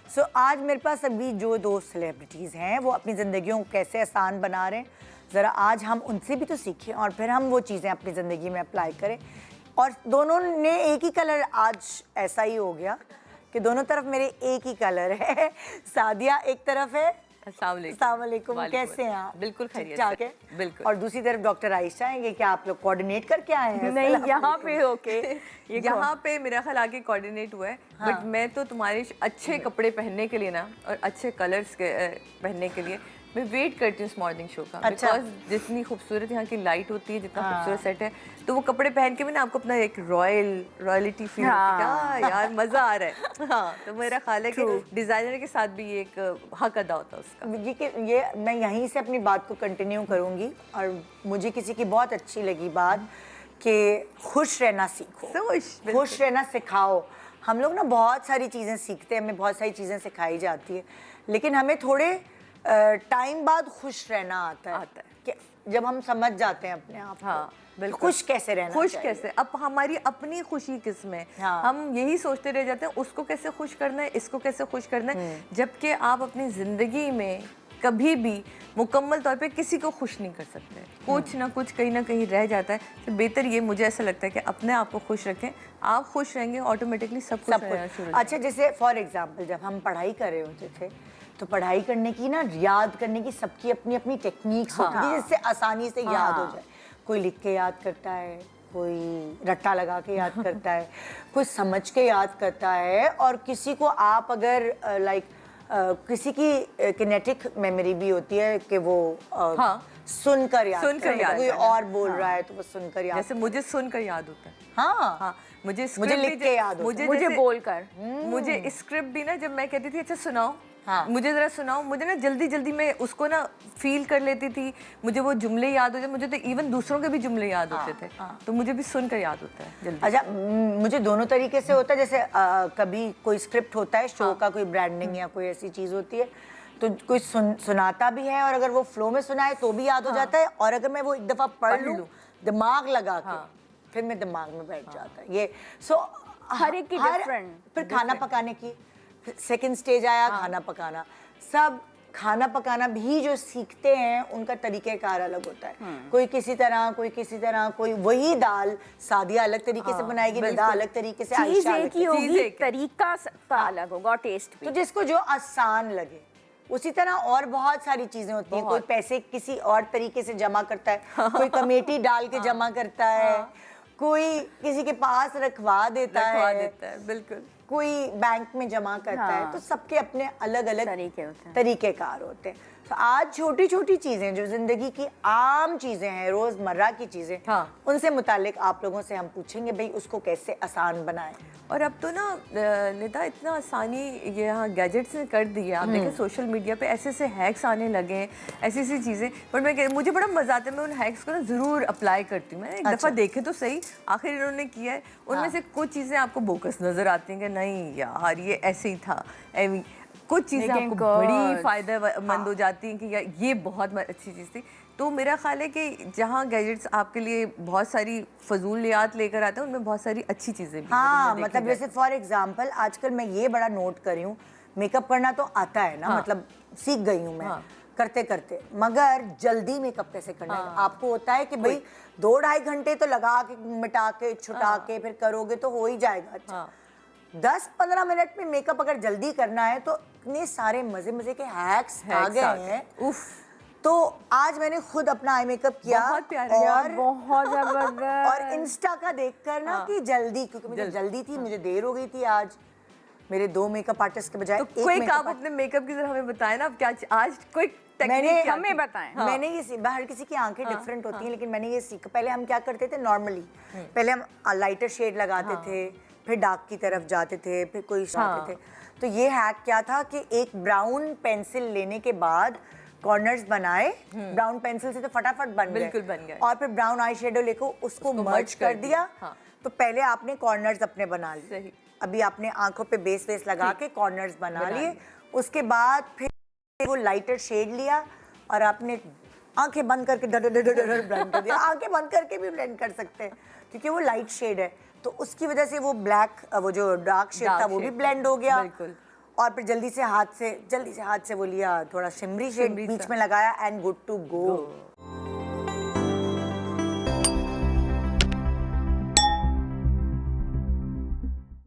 सो आज मेरे पास अभी जो दो सेलिब्रिटीज़ हैं वो अपनी ज़िंदगियों को कैसे आसान बना रहे हैं, ज़रा आज हम उनसे भी तो सीखें और फिर हम वो चीज़ें अपनी ज़िंदगी में अप्लाई करें। और दोनों ने एक ही कलर, आज ऐसा ही हो गया कि दोनों तरफ मेरे एक ही कलर है। सादिया एक तरफ है। अस्सलाम वालेकुम, कैसे हैं आप? बिल्कुल खैरियत ठीक है, बिल्कुल। और दूसरी तरफ डॉक्टर आयशा हैं। ये क्या आप लोग कोऑर्डिनेट करके आए हैं? नहीं, यहाँ पे ओके, यहाँ पे मेरा ख्याल आके कोऑर्डिनेट हुआ है। हाँ। बट मैं तो तुम्हारे अच्छे कपड़े पहनने के लिए ना, और अच्छे कलर्स पहनने के लिए मैं वेट करती हूँ इस मॉर्निंग शो का। अच्छा। बिकॉज जितनी खूबसूरत यहाँ की लाइट होती है, जितना खूबसूरत सेट है, तो वो कपड़े पहन के भी ना आपको अपना एक रॉयलिटी फील होती है। क्या यार मजा आ रहा है। हाँ, तो मेरा ख्याल है कि डिजाइनर के साथ भी ये एक हक अदा होता है उसका। ये मैं यहीं से अपनी बात को कंटिन्यू करूंगी। और मुझे किसी की बहुत अच्छी लगी बात कि खुश रहना सीखो, खुश रहना सिखाओ। हम लोग ना बहुत सारी चीज़ें सीखते हैं, हमें बहुत सारी चीज़ें सिखाई जाती है, लेकिन हमें थोड़े टाइम बाद खुश रहना आता है कि जब हम समझ जाते हैं अपने आप को। बिल्कुल। खुश कैसे रहना खुश चाहिए। कैसे, अब हमारी अपनी खुशी किसमें। हाँ। हम यही सोचते रह जाते हैं उसको कैसे खुश करना है, इसको कैसे खुश करना है, जबकि आप अपनी जिंदगी में कभी भी मुकम्मल तौर पे किसी को खुश नहीं कर सकते। कुछ ना कुछ कहीं ना कहीं रह जाता है। तो बेहतर ये मुझे ऐसा लगता है कि अपने आप को खुश रखें। आप खुश रहेंगे ऑटोमेटिकली सब कुछ रहना शुरू। अच्छा, जैसे फॉर एग्जांपल जब हम पढ़ाई कर रहे होते थे तो पढ़ाई करने की ना, याद करने की सबकी अपनी अपनी टेक्निक्स होती थी जिससे आसानी से याद हो जाए। कोई लिख के याद करता है, कोई रट्टा लगा के याद करता है, कोई समझ के याद करता है, और किसी को आप अगर किसी की किनेटिक मेमोरी भी होती है कि वो सुनकर याद कोई और बोल रहा है तो वो सुनकर याद। जैसे मुझे सुनकर याद होता है। हाँ, मुझे लिख के याद होता है, मुझे बोलकर। मुझे स्क्रिप्ट भी ना, जब मैं कहती थी अच्छा सुनाओ, हाँ। मुझे जरा सुनाओ, मुझे ना जल्दी जल्दी मैं उसको ना फील कर लेती थी। मुझे वो जुमले याद हो जाते, मुझे तो इवन दूसरों के भी जुमले याद होते थे। तो मुझे भी सुनकर याद होता है जल्दी। अच्छा, मुझे दोनों तरीके से होता है। जैसे कभी कोई स्क्रिप्ट होता है शो का, कोई ब्रांडिंग या कोई ऐसी चीज़ होती है, तो कोई सुनाता भी है, और अगर वो फ्लो में सुनाए तो भी याद हो जाता है, और अगर मैं वो एक दफ़ा पढ़ लूँ दिमाग लगा के, फिर मैं दिमाग में बैठ जाता है ये। सो हर एक की डिफरेंट। फिर खाना पकाने की सेकंड स्टेज आया, खाना पकाना। सब खाना पकाना भी जो सीखते हैं उनका तरीक़ेकार अलग होता है। कोई किसी तरह, कोई किसी तरह, कोई वही दाल सादिया अलग तरीके से बनाएगी, निदा अलग तरीके से, आयशा अलग होगी, तरीका सबका अलग होगा, टेस्ट भी। तो जिसको जो आसान लगे उसी तरह और बहुत सारी चीजें होती हैं। कोई पैसे किसी और तरीके से जमा करता है, कोई कमेटी डाल के जमा करता है, कोई किसी के पास रखवा देता है, बिल्कुल, कोई बैंक में जमा करता है। तो सबके अपने अलग अलग तरीकेकार होते हैं। तो आज छोटी छोटी चीजें जो जिंदगी की आम चीजें हैं, रोजमर्रा की चीजें, उनसे मुतालिक आप लोगों से हम पूछेंगे भाई उसको कैसे आसान बनाएं। और अब तो ना निदा इतना आसानी ये यहाँ गैजेट्स ने कर दी है। आप देखें सोशल मीडिया पे ऐसे ऐसे हैक्स आने लगे हैं, ऐसी ऐसी चीज़ें। पर मुझे बड़ा मजा आता है, मैं उन हैक्स को ना ज़रूर अप्लाई करती हूँ। मैंने एक दफ़ा देखे तो सही, आखिर इन्होंने किया है। उनमें से कुछ चीज़ें आपको बोकस नज़र आती हैं कि नहीं यार ये ऐसे ही था, कुछ चीज़ें आपको बड़ी फ़ायदेमंद हो जाती हैं कि यार ये बहुत अच्छी चीज़ थी। तो मेरा ख्याल है कि जहाँ गैजेट्स आपके लिए बहुत सारी फजूलियात लेकर आते हैं, उनमें बहुत सारी अच्छी चीज़ें भी। हाँ, मतलब जैसे फॉर एग्जांपल आजकल मैं ये बड़ा नोट कर रही हूँ, मेकअप करना तो आता है ना, मतलब सीख गई हूँ मैं करते करते, मगर जल्दी मेकअप कैसे करना है। आपको होता है कि भाई 2-2.5 घंटे तो लगा के मिटा के छुटा के फिर करोगे तो हो ही जाएगा। अच्छा, 10-15 मिनट में मेकअप अगर जल्दी करना है तो इतने सारे मजे मजे के हैक्स आ गए हैं। उफ, तो आज मैंने खुद अपना आई मेकअप किया, बहुत प्यारा और बहुत जबरदस्त। और इंस्टा का देखकर ना कि जल्दी, क्योंकि मुझे जल्दी थी, मुझे देर हो गई थी आज, मेरे 2 मेकअप आर्टिस्ट के बजाय तो कोई आप अपने मेकअप की तरह हमें बताएं ना, अब क्या आज कोई टेक्निक हमें बताएं। मैंने ये सीखा, हर किसी की आंखें डिफरेंट होती हैं, लेकिन मैंने ये सीखा। पहले हम क्या करते थे नॉर्मली, पहले हम लाइटर शेड लगाते थे, फिर डार्क की तरफ जाते थे, फिर कोई जाते थे। तो ये हैक क्या था कि एक ब्राउन पेंसिल लेने के बाद कॉर्नर्स बनाए, ब्राउन पेंसिल से तो फटाफट बन गए, और फिर ब्राउन आई शेडो लेकर उसको मर्ज कर दिया। तो पहले आपने कॉर्नर्स अपने बना लिए, अभी आपने आंखों पे बेस लगा के कॉर्नर्स बना लिए। उसके बाद फिर वो लाइटर शेड लिया और आपने आंखें बंद करके ब्लेंड कर दिया। आंखें बंद करके भी ब्लेंड कर सकते हैं क्योंकि वो लाइट शेड है, तो उसकी वजह से वो ब्लैक, वो जो डार्क शेड था वो भी ब्लेंड हो गया। और फिर जल्दी से हाथ से वो लिया, थोड़ा शिमरी शेड शिमरी बीच सा। में लगाया एंड गुड टू गो।